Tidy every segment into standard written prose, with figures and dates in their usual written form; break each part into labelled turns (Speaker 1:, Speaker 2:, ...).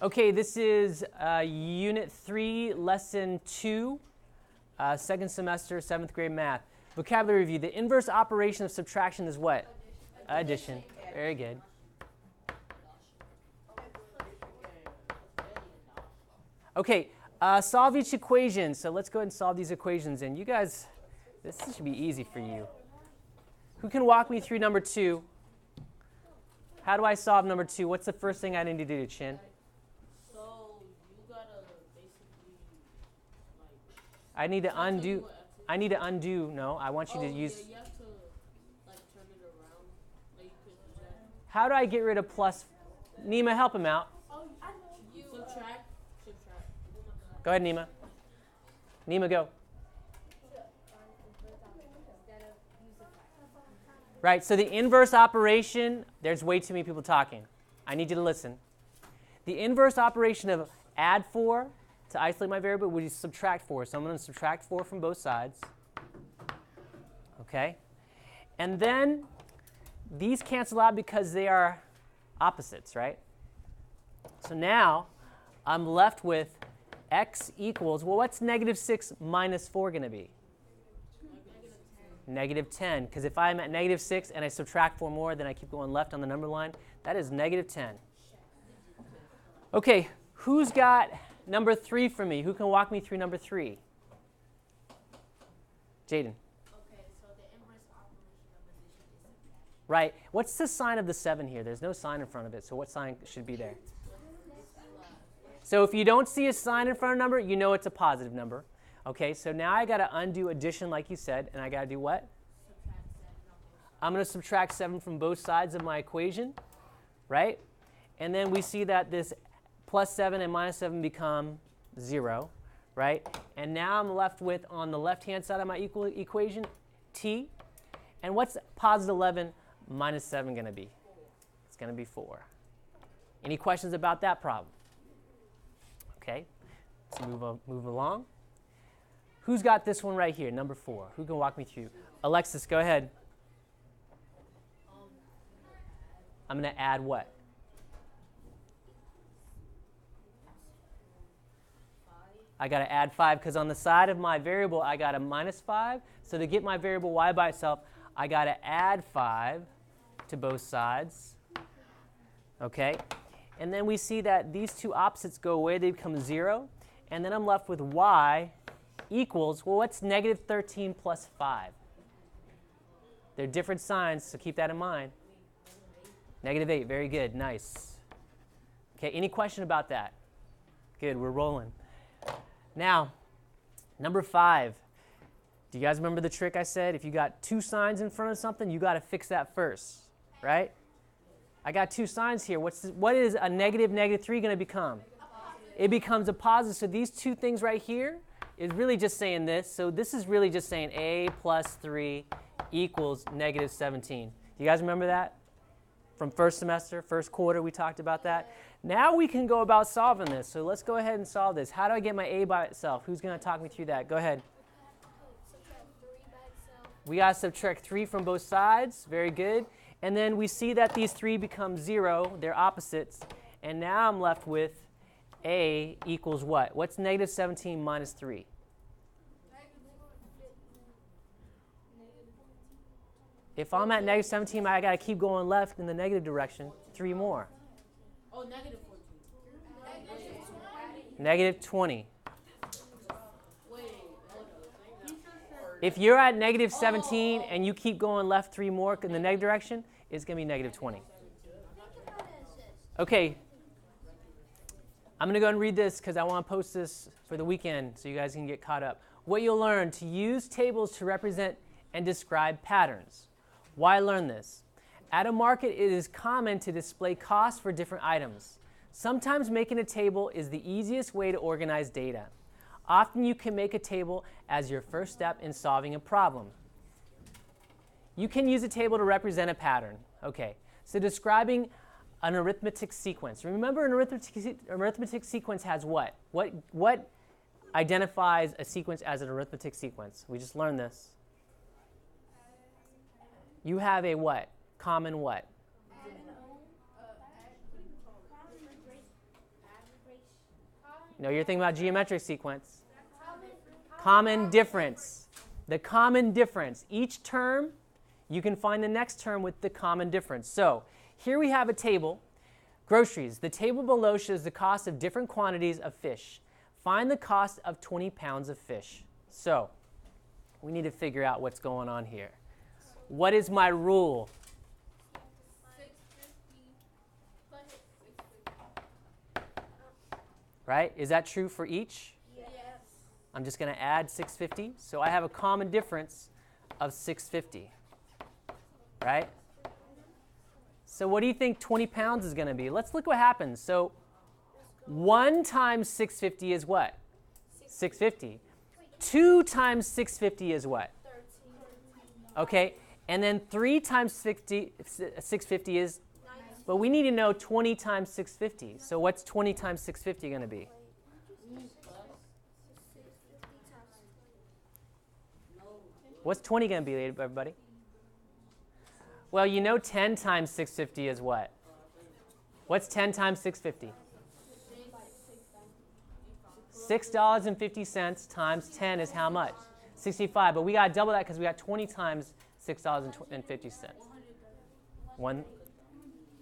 Speaker 1: Okay, this is Unit 3, Lesson 2, second semester, 7th grade math. Vocabulary review. The inverse operation of subtraction is what? Addition. Very good. Okay, solve each equation. So let's go ahead and solve these equations. And you guys, this should be easy for you. Who can walk me through number 2? How do I solve number 2? What's the first thing I need to do, Chin?
Speaker 2: So you gotta basically like.
Speaker 1: I need to undo. I need to undo. No, I want you to use.
Speaker 2: Yeah, you have to like turn it around. Like you could do that.
Speaker 1: How do I get rid of plus? Nima, help him out.
Speaker 2: Subtract.
Speaker 1: Go ahead, Nima. Nima, go. Right, so the inverse operation, there's way too many people talking. I need you to listen. The inverse operation of add 4 to isolate my variable would be subtract 4. So I'm going to subtract 4 from both sides. Okay? And then these cancel out because they are opposites, right? So now I'm left with x equals, well, what's negative 6 minus 4 going to be? Negative 10, because if I'm at negative 6 and I subtract 4 more, then I keep going left on the number line. That is negative 10. Okay, who's got number 3 for me? Who can walk me through number 3? Jaden.
Speaker 2: Okay, so the inverse operation of addition is subtraction.
Speaker 1: Right. What's the sign of the 7 here? There's no sign in front of it, so what sign should be there? So if you don't see a sign in front of a number, you know it's a positive number. Okay, so now I got to undo addition like you said, and I got to do what? I'm going to subtract 7 from both sides of my equation, right? And then we see that this plus 7 and minus 7 become 0, right? And now I'm left with, on the left-hand side of my equation, t. And what's positive 11 minus 7 going to be? It's going to be 4. Any questions about that problem? Okay, let's move along. Who's got this one right here, number 4? Who can walk me through? Alexis, go ahead. I'm going to add what?
Speaker 2: 5.
Speaker 1: I got to add 5 because on the side of my variable, I got a minus 5. So to get my variable y by itself, I got to add 5 to both sides. Okay? And then we see that these two opposites go away. They become 0. And then I'm left with y equals, well, what's negative 13 plus 5? They're different signs, so keep that in mind. Negative 8, very good, nice. Okay, any question about that? Good, we're rolling. Now, number 5. Do you guys remember the trick I said? If you got 2 signs in front of something, you got to fix that first, right? I got 2 signs here. What is a negative 3 going to become? It becomes a positive, so these 2 things right here is really just saying this. So this is really just saying a plus 3 equals negative 17. Do you guys remember that? From first semester, first quarter, we talked about that. Now we can go about solving this. So let's go ahead and solve this. How do I get my a by itself? Who's going to talk me through that? Go ahead. We got to subtract 3 from both sides. Very good. And then we see that these 3 become 0. They're opposites. And now I'm left with a equals what? What's negative 17 minus 3? If I'm at negative 17, I got to keep going left in the negative direction. 3 more.
Speaker 2: Oh, negative 14.
Speaker 1: Negative 20.
Speaker 2: Wait,
Speaker 1: If you're at negative 17 and you keep going left 3 more in the negative direction, it's going to be negative 20. Okay. I'm going to go and read this because I want to post this for the weekend so you guys can get caught up. What you'll learn: to use tables to represent and describe patterns. Why learn this? At a market, it is common to display costs for different items. Sometimes making a table is the easiest way to organize data. Often you can make a table as your first step in solving a problem. You can use a table to represent a pattern. Okay, so describing an arithmetic sequence. Remember, an arithmetic sequence has what? What identifies a sequence as an arithmetic sequence? We just learned this. You have a what? Common what? No, you're thinking about geometric sequence. Common difference. The common difference. Each term, you can find the next term with the common difference. So here we have a table. Groceries. The table below shows the cost of different quantities of fish. Find the cost of 20 pounds of fish. So we need to figure out what's going on here. What is my rule?
Speaker 2: 650.
Speaker 1: Right? Is that true for each?
Speaker 2: Yes.
Speaker 1: I'm just going to add 650. So I have a common difference of 650. Right? So what do you think 20 pounds is going to be? Let's look what happens. So 1 times 650 is what? 650. 2 times 650 is what?
Speaker 2: 13.
Speaker 1: Okay. And then 3 times 650 is, but we need to know 20 times 650. So what's 20 times 650 going to be? What's 20 going to be, everybody? Well, you know 10 times 650 is what? What's 10 times 650? $6.50 times 10 is how much? 65. But we got to double that because we got 20 times $6.50.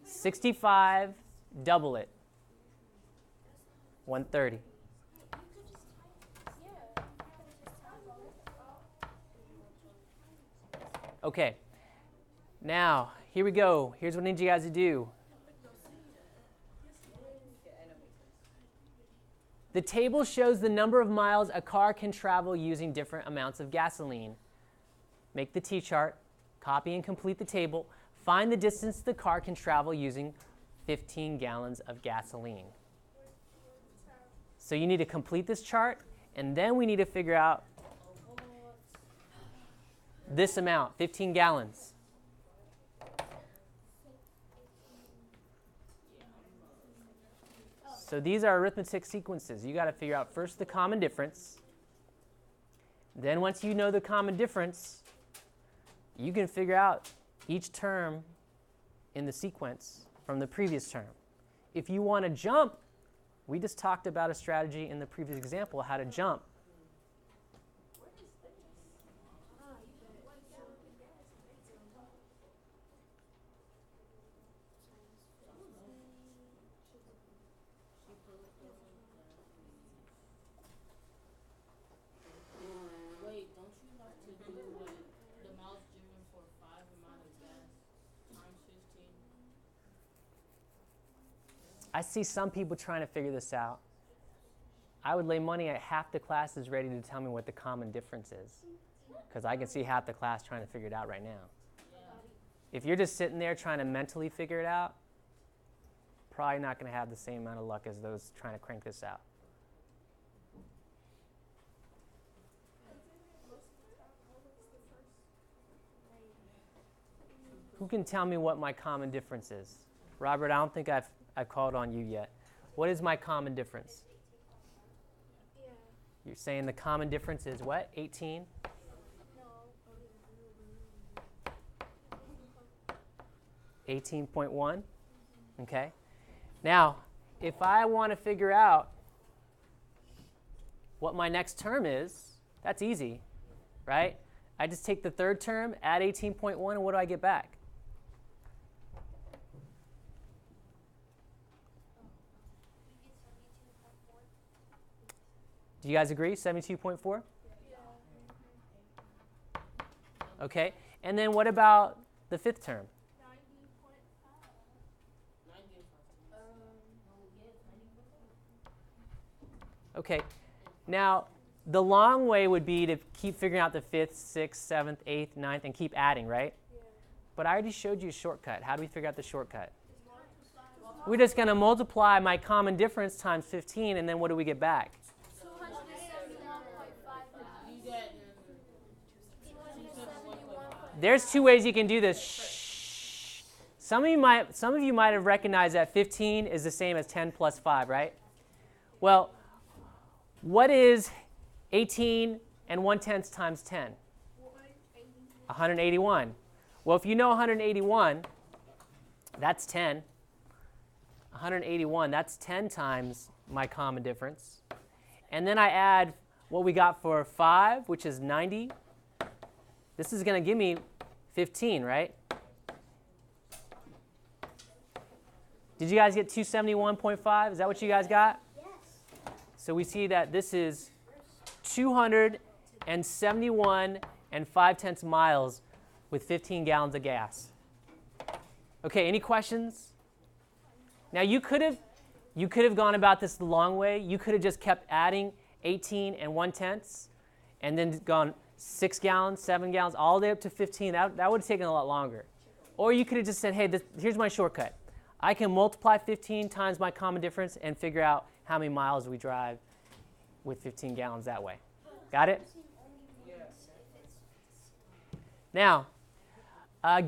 Speaker 1: 65, double it. 130. Okay. Now, here we go. Here's what I need you guys to do. The table shows the number of miles a car can travel using different amounts of gasoline. Make the T-chart, copy and complete the table. Find the distance the car can travel using 15 gallons of gasoline. So you need to complete this chart, and then we need to figure out this amount, 15 gallons. So these are arithmetic sequences. You got to figure out first the common difference. Then once you know the common difference, you can figure out each term in the sequence from the previous term. If you want to jump, we just talked about a strategy in the previous example, how to jump.
Speaker 2: Wait, don't you have to do the miles driven for 5 amount of gas times 15?
Speaker 1: I see some people trying to figure this out. I would lay money at half the class is ready to tell me what the common difference is, because I can see half the class trying to figure it out right now.
Speaker 2: Yeah.
Speaker 1: If you're just sitting there trying to mentally figure it out, probably not going to have the same amount of luck as those trying to crank this out. Who can tell me what my common difference is? Robert, I don't think I've called on you yet. What is my common difference?
Speaker 2: Yeah.
Speaker 1: You're saying the common difference is what? 18?
Speaker 2: No.
Speaker 1: 18.1? Okay. Now, if I want to figure out what my next term is, that's easy, right? I just take the third term, add 18.1, and what do I get back? Do you guys agree? 72.4?
Speaker 2: Yeah.
Speaker 1: Okay. And then what about the fifth term?
Speaker 2: 90.5.
Speaker 1: Okay. Now, the long way would be to keep figuring out the 5th, 6th, 7th, 8th, 9th, and keep adding, right?
Speaker 2: Yeah.
Speaker 1: But I already showed you a shortcut. How do we figure out the shortcut? We're just going to multiply my common difference times 15, and then what do we get back?
Speaker 2: 271.5.
Speaker 1: There's two ways you can do this. Shh. Some of you might have recognized that 15 is the same as 10 plus 5, right? Well, what is 18 and 1/10 times 10? 181. Well, if you know 181, that's 10. 181, that's 10 times my common difference. and then I add what we got for 5, which is 90. This is going to give me 15, right? Did you guys get 271.5? Is that what you guys got?
Speaker 3: Yes.
Speaker 1: So we see that this is 271 and 5/10 miles with 15 gallons of gas. Okay, any questions? Now you could have gone about this the long way. You could have just kept adding 18 and 1/10 and then gone 6 gallons, 7 gallons, all the way up to 15. That would have taken a lot longer. Or you could have just said, hey, here's my shortcut. I can multiply 15 times my common difference and figure out how many miles we drive with 15 gallons that way. Got it? Now,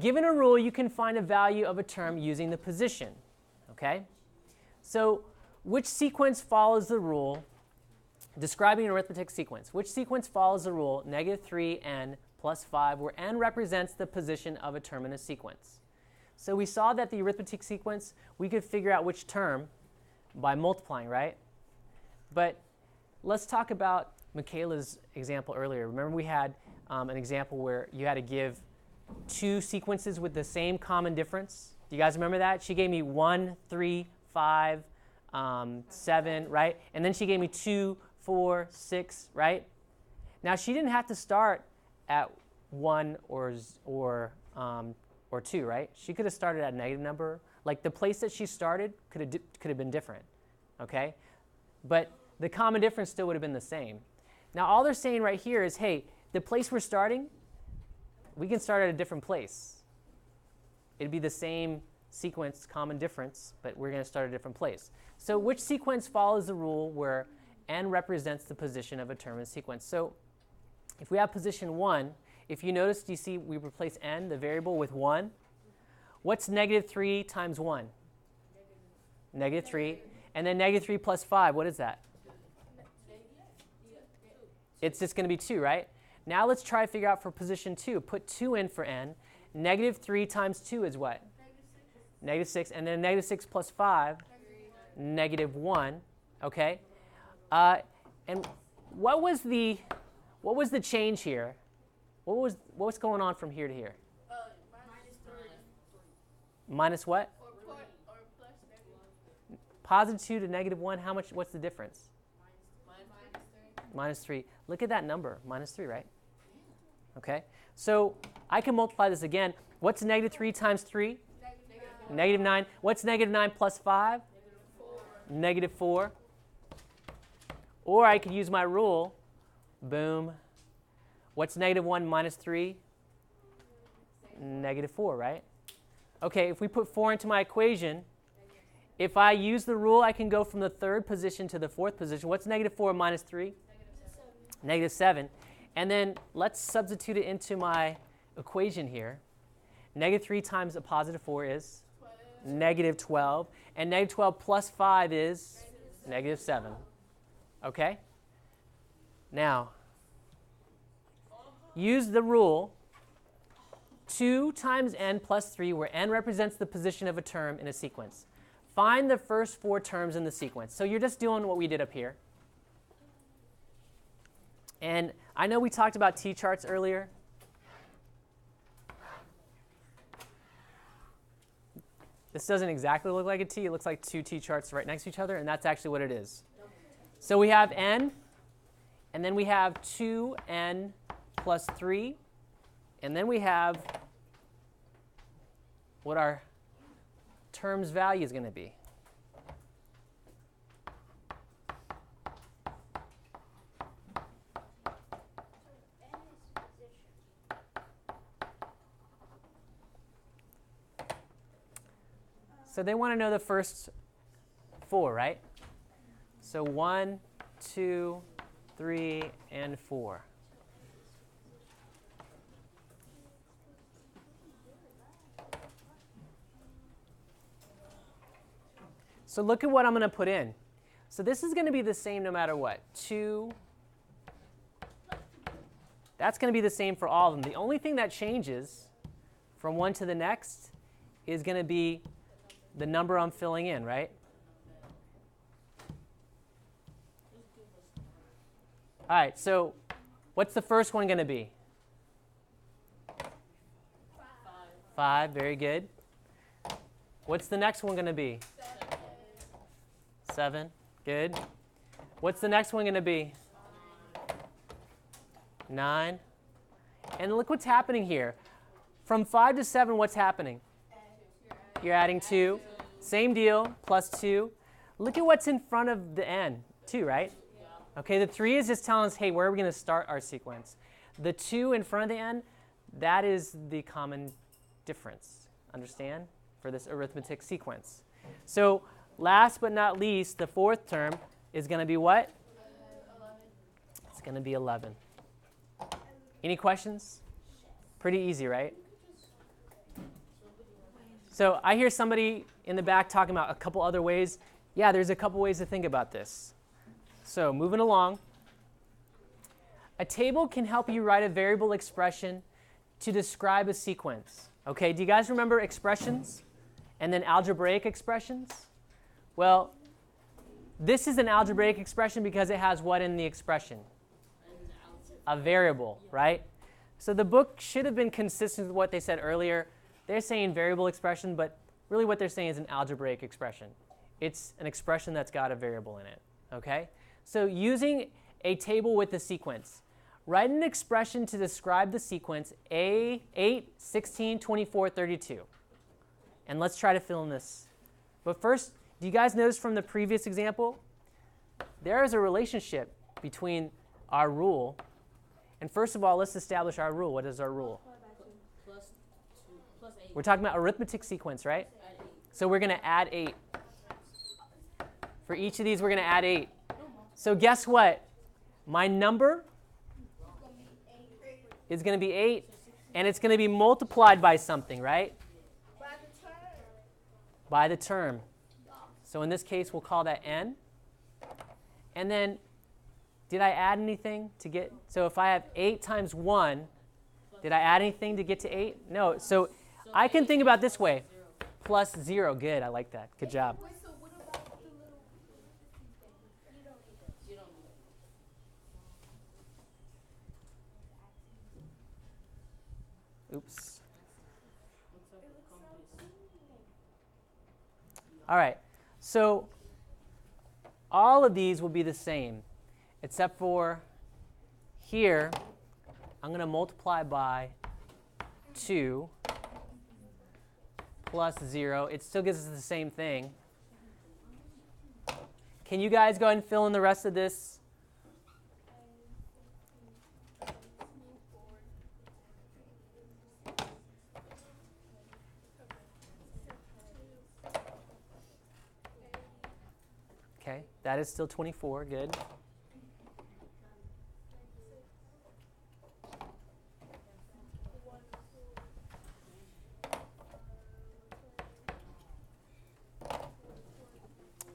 Speaker 1: given a rule, you can find a value of a term using the position. Okay? So which sequence follows the rule? Describing an arithmetic sequence. Which sequence follows the rule -3n plus 5, where n represents the position of a term in a sequence? So we saw that the arithmetic sequence, we could figure out which term by multiplying, right? But let's talk about Michaela's example earlier. Remember we had an example where you had to give 2 sequences with the same common difference? Do you guys remember that? She gave me 1, 3, 5, 7, right? And then she gave me 2, 4, 6, right? Now she didn't have to start at 1 or 2, right? She could have started at a negative number. Like the place that she started could have been different, okay? But the common difference still would have been the same. Now all they're saying right here is, hey, the place we're starting, we can start at a different place. It'd be the same sequence, common difference, but we're going to start at a different place. So which sequence follows the rule where n represents the position of a term in a sequence? So if we have position 1, if you notice, do you see we replace n, the variable, with 1? What's -3 times 1? -3. And then -3 plus 5, what is that? It's just going to be 2, right? Now let's try to figure out for position 2. Put 2 in for n. -3 times 2 is what? -6. And then -6 plus 5, -1. Okay? And what was the change here? What's going on from here to here? Minus what?
Speaker 2: Or plus
Speaker 1: +2 to -1, how much? What's the difference?
Speaker 2: -3.
Speaker 1: -3. Look at that number, -3, right? Okay, so I can multiply this again. What's -3 times 3? -9. What's -9 plus 5? -4. Or I could use my rule. Boom. What's -1 minus 3? -4, right? Okay, if we put 4 into my equation, if I use the rule, I can go from the 3rd position to the 4th position. What's -4 minus 3? -7. And then let's substitute it into my equation here. -3 times a +4 is -12. And -12 plus 5 is -7. Okay? Now, use the rule 2 times n plus 3, where n represents the position of a term in a sequence. Find the first 4 terms in the sequence. So you're just doing what we did up here. And I know we talked about T-charts earlier. This doesn't exactly look like a T. It looks like 2 T-charts right next to each other, and that's actually what it is. So we have n, and then we have 2n plus 3, and then we have what our term's value is going to be. So they want to know the first 4, right? So 1, 2, 3, and 4. So look at what I'm going to put in. So this is going to be the same no matter what. 2. That's going to be the same for all of them. The only thing that changes from one to the next is going to be the number I'm filling in, right? All right, so what's the first one going to be? 5, very good. What's the next one going to be? 7, good. What's the next one going to be? 9. And look what's happening here. From 5 to 7, what's happening? You're adding 2. Same deal, plus 2. Look at what's in front of the n, 2, right? Okay, the 3 is just telling us, hey, where are we going to start our sequence? The 2 in front of the n, that is the common difference, understand, for this arithmetic sequence. So last but not least, the fourth term is going to be what?
Speaker 2: 11.
Speaker 1: It's going to be 11. Any questions? Pretty easy, right? So I hear somebody in the back talking about a couple other ways. Yeah, there's a couple ways to think about this. So moving along. A table can help you write a variable expression to describe a sequence. Okay, do you guys remember expressions and then algebraic expressions? Well, this is an algebraic expression because it has what in the expression? A variable, right? So the book should have been consistent with what they said earlier. They're saying variable expression, but really what they're saying is an algebraic expression. It's an expression that's got a variable in it, okay? So using a table with a sequence, write an expression to describe the sequence A, 8, 16, 24, 32. And let's try to fill in this. But first, do you guys notice from the previous example, there is a relationship between our rule. And first of all, let's establish our rule. What is our rule?
Speaker 2: Plus 8.
Speaker 1: We're talking about arithmetic sequence, right?
Speaker 2: Add 8.
Speaker 1: So we're going to add 8. For each of these, we're going to add 8. So guess what? My number is going to be 8, and it's going to be multiplied by something, right? By the term. So in this case, we'll call that n. And then, did I add anything to get? So if I have 8 times 1, did I add anything to get to 8? No. So I can think about it this way. Plus 0. Good. I like that. Good job. Oops. All right. So all of these will be the same, except for here, I'm going to multiply by 2 plus 0. It still gives us the same thing. Can you guys go ahead and fill in the rest of this? Okay, that is still 24. Good.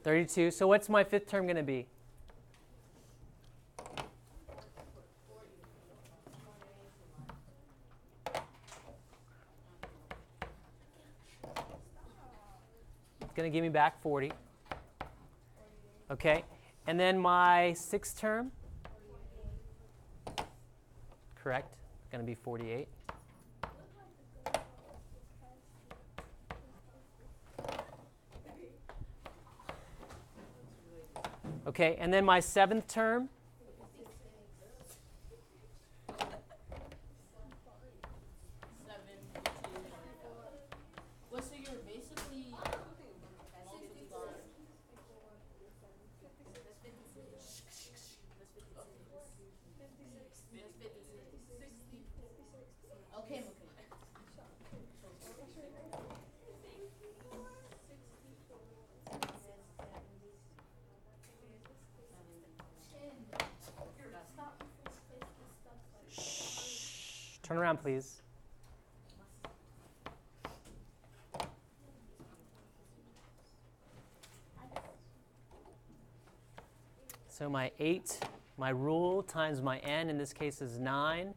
Speaker 1: $32. So what's my fifth term going to be? It's going to give me back 40. Okay, and then my sixth term, correct, going to be 48. Okay, and then my seventh term,
Speaker 2: Well, so you're basically okay.
Speaker 1: shh, turn around please. So my 8, my rule times my n, in this case is 9.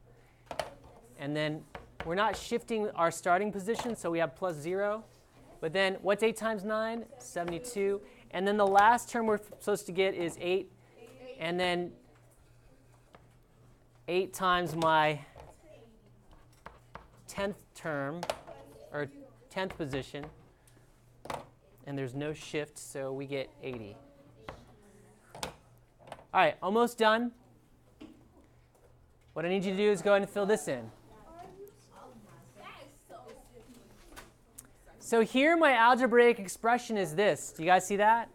Speaker 1: And then we're not shifting our starting position, so we have plus 0. But then what's 8 times 9? 72. And then the last term we're supposed to get is 8. And then 8 times my 10th term, or 10th position, and there's no shift, so we get 80. All right, almost done. What I need you to do is go ahead and fill this in. So here my algebraic expression is this. Do you guys see that?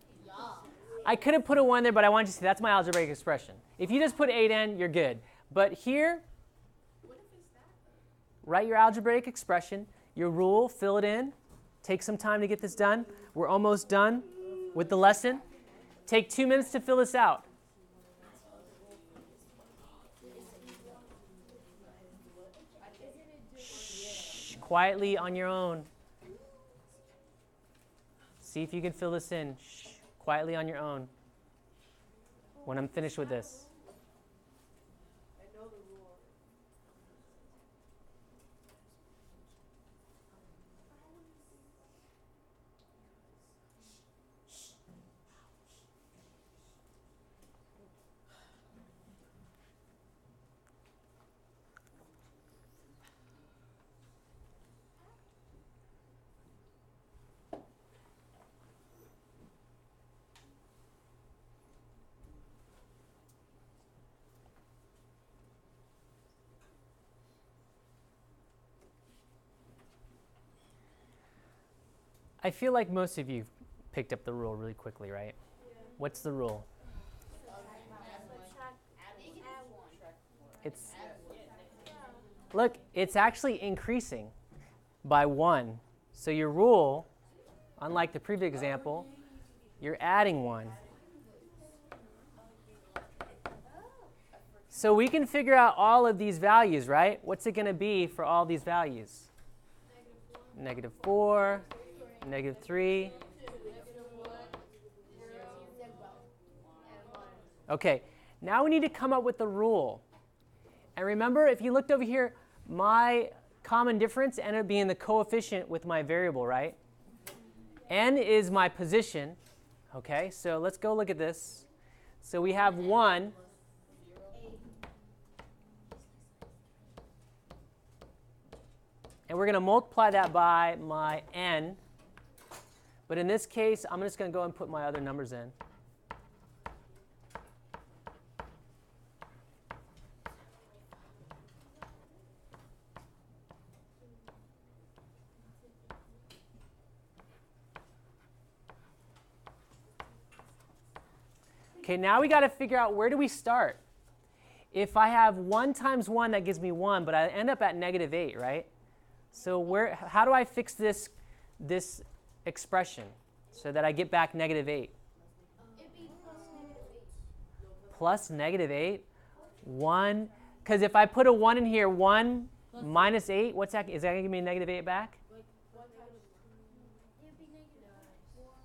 Speaker 1: I could have put a 1 there, but I want you to see that's my algebraic expression. If you just put 8n, you're good. But here, write your algebraic expression, your rule, fill it in. Take some time to get this done. We're almost done with the lesson. Take 2 minutes to fill this out. Shh, quietly on your own. See if you can fill this in. Shh, quietly on your own when I'm finished with this. I feel like most of you picked up the rule really quickly, right? Yeah. What's the rule? Look, it's actually increasing by 1. So your rule, unlike the previous example, you're adding 1. So we can figure out all of these values, right? What's it going to be for all these values? -4. -3. Okay, now we need to come up with the rule. And remember, if you looked over here, my common difference ended up being the coefficient with my variable, right? N is my position. Okay, so let's go look at this. So we have 1. And we're going to multiply that by my n. But in this case, I'm just going to go and put my other numbers in. Okay, now we got to figure out where do we start. If I have 1 times 1, that gives me 1, but I end up at -8, right? So how do I fix this expression so that I get back -8? Plus -8? 1, because if I put a 1 in here, 1 minus 8, what's that? Is that going to give me -8 back?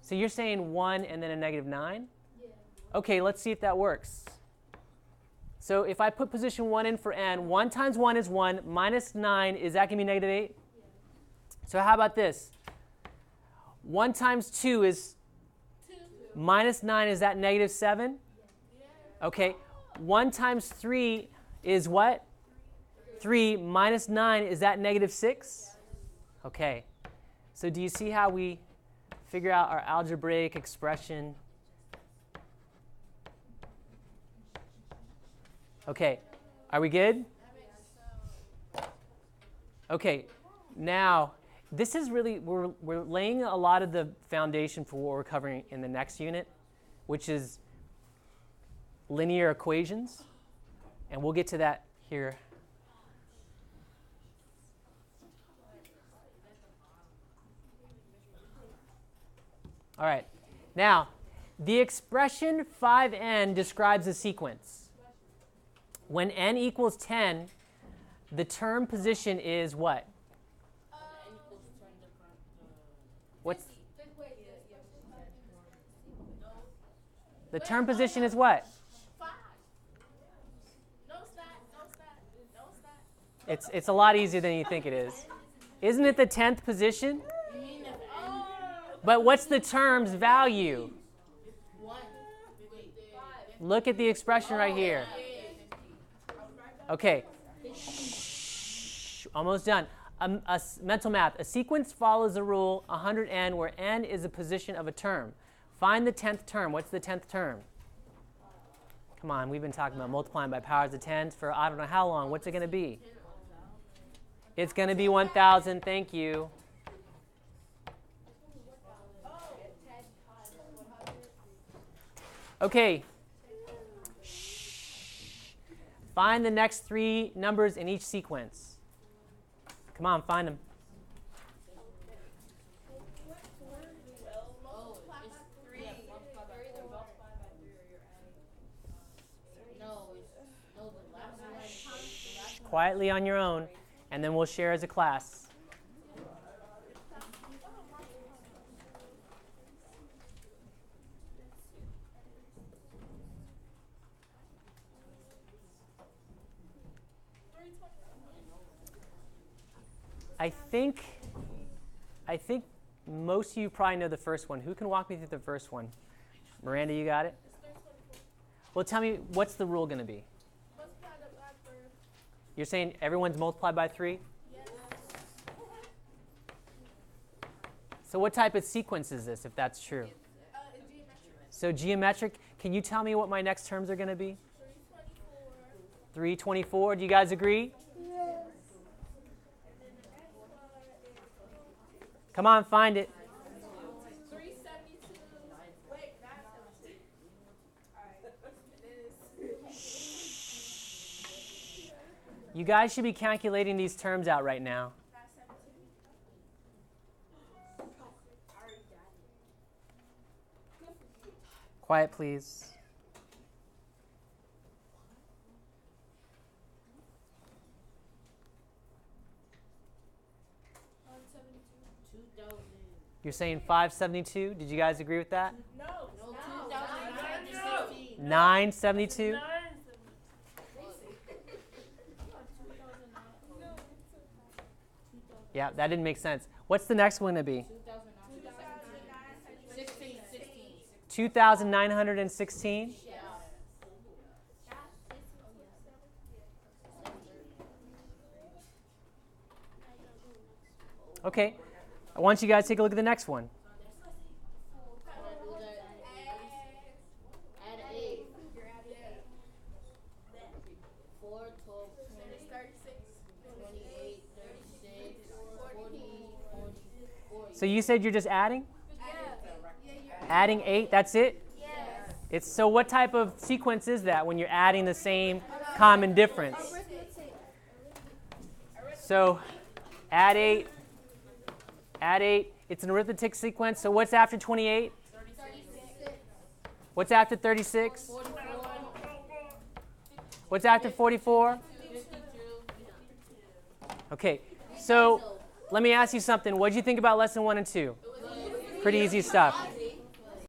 Speaker 1: So you're saying 1 and then a -9? Okay, let's see if that works. So if I put position 1 in for n, 1 times 1 is 1, minus 9, is that going to be -8? So how about this? 1 times 2 is minus 9, is that -7? Okay, 1 times 3 is what? 3 minus 9, is that -6? Okay, so do you see how we figure out our algebraic expression? Okay, are we good? Okay, now this is really, we're laying a lot of the foundation for what we're covering in the next unit, which is linear equations, and we'll get to that here. All right, now the expression 5n describes a sequence. When n equals 10, the term position is what? What's the term position is what? It's a lot easier than you think it is. Isn't it the 10th position? But what's the term's value? Look at the expression right here. Okay. Almost done. Mental math. A sequence follows the rule 100n, where n is a position of a term. Find the 10th term. What's the 10th term? Come on, we've been talking about multiplying by powers of 10s for I don't know how long. What's it going to be? It's going to be 1,000. Thank you. Okay. Find the next 3 numbers in each sequence. Come on, find them. Quietly on your own, and then we'll share as a class. I think most of you probably know the first one. Who can walk me through the first one? Miranda, you got it? Well, tell me, what's the rule going to be? You're saying everyone's multiplied by 3?
Speaker 2: Yes.
Speaker 1: So what type of sequence is this, if that's true?
Speaker 2: Geometric.
Speaker 1: So geometric. Can you tell me what my next terms are going to be?
Speaker 2: 324.
Speaker 1: 324. Do you guys agree?
Speaker 2: Yes.
Speaker 1: Come on, find it.
Speaker 2: 372. Wait, 972. All right.
Speaker 1: You guys should be calculating these terms out right now.
Speaker 2: 572.
Speaker 1: Quiet, please. You're saying 572? Did you guys agree with that?
Speaker 2: No.
Speaker 1: 972? Yeah, that didn't make sense. What's the next one going to be? 2,916? Okay. I want you guys to take a look at the next one.
Speaker 2: Add 8. 4, 12, 20, 36, 28, 36, 40, 40.
Speaker 1: So you said you're just adding?
Speaker 2: Yeah.
Speaker 1: Adding 8, that's it?
Speaker 2: Yes.
Speaker 1: So what type of sequence is that when you're adding the same common difference? So add 8. Add 8. It's an arithmetic sequence. So what's after 28?
Speaker 2: 36.
Speaker 1: What's after 36?
Speaker 2: 44.
Speaker 1: What's after 44?
Speaker 2: 52.
Speaker 1: Okay. So let me ask you something. What did you think about lesson 1 and 2? Pretty easy stuff.